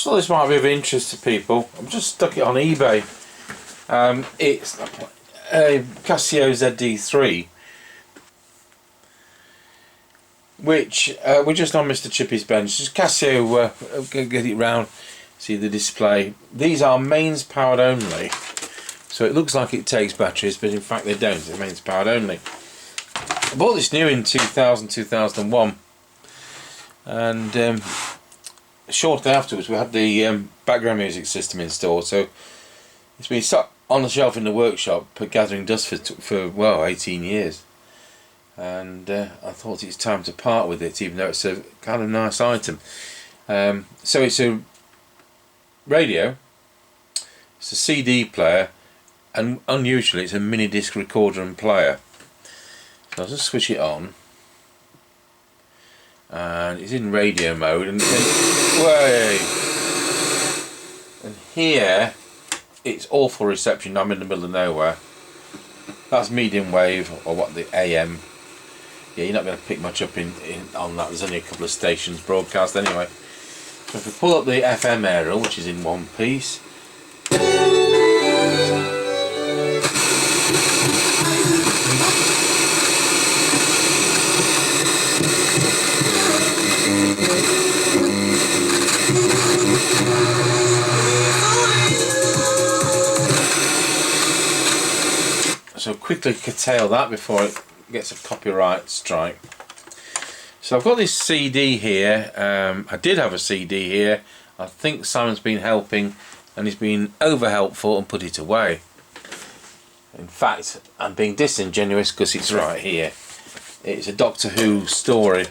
just thought this might be of interest to people. I've just stuck it on eBay. It's a Casio ZD3, which we're just on Mr. Chippy's bench. Just Casio, get it round, see the display. These are mains powered only, so it looks like it takes batteries, but in fact they don't. They're mains powered only. I bought this new in 2001, and shortly afterwards we had the background music system installed, so it's been sat on the shelf in the workshop gathering dust for well 18 years, and I thought it's time to part with it, even though it's a kind of nice item. So it's a radio, it's a CD player, and unusually it's a mini disc recorder and player. So I'll just switch it on, and it's in radio mode, and here it's awful reception. I'm in the middle of nowhere. That's medium wave, or what, the AM. Yeah, you're not going to pick much up on that. There's only a couple of stations broadcast anyway. So if we pull up the FM aerial, which is in one piece, so quickly curtail that before it gets a copyright strike. So I've got this CD here. I did have a CD here. I think Simon's been helping, and he's been over helpful and put it away. In fact, I'm being disingenuous because it's right here. It's a Doctor Who story.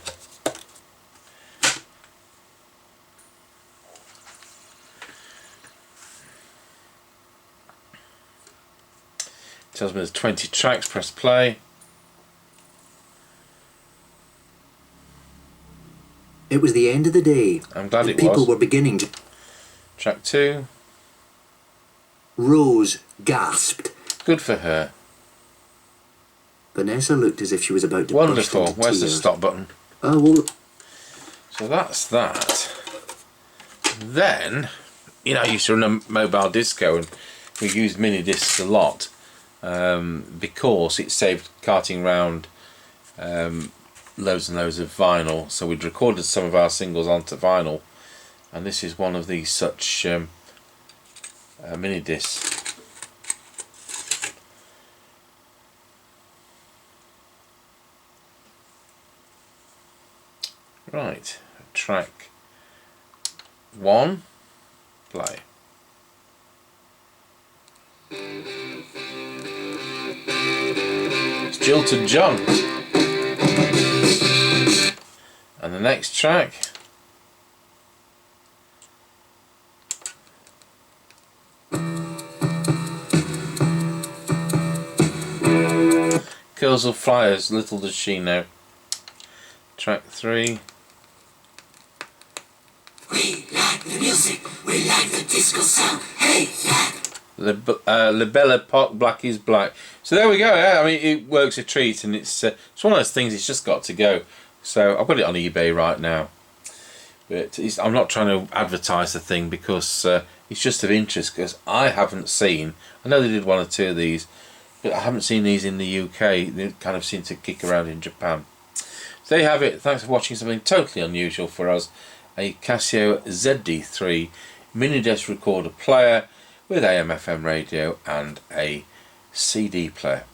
Tells me there's 20 tracks. Press play. It was the end of the day. I'm glad it was. People were beginning to... Track 2. Rose gasped. Good for her. Vanessa looked as if she was about to Wonderful. burst into Where's the tears. stop button? Oh, well... So that's that. Then, you know, I used to run a mobile disco, and we used mini discs a lot. Because it saved carting round loads and loads of vinyl, so we'd recorded some of our singles onto vinyl, and this is one of these such mini discs. Right, track 1, play. Jilted John. And the next track, Girls Will Fly Us, Little Does She Know. Track 3. We like the music, we like the disco sound, hey lad. Libella Pop, Black is Black. So there we go. Yeah, I mean, it works a treat, and it's one of those things. It's just got to go. So I've got it on eBay right now, but I'm not trying to advertise the thing because it's just of interest. Because I haven't seen. I know they did 1 or 2 of these, but I haven't seen these in the UK. They kind of seem to kick around in Japan. So there you have it. Thanks for watching something totally unusual for us: a Casio ZD3 Minidisc recorder player with AM/FM radio and a CD player.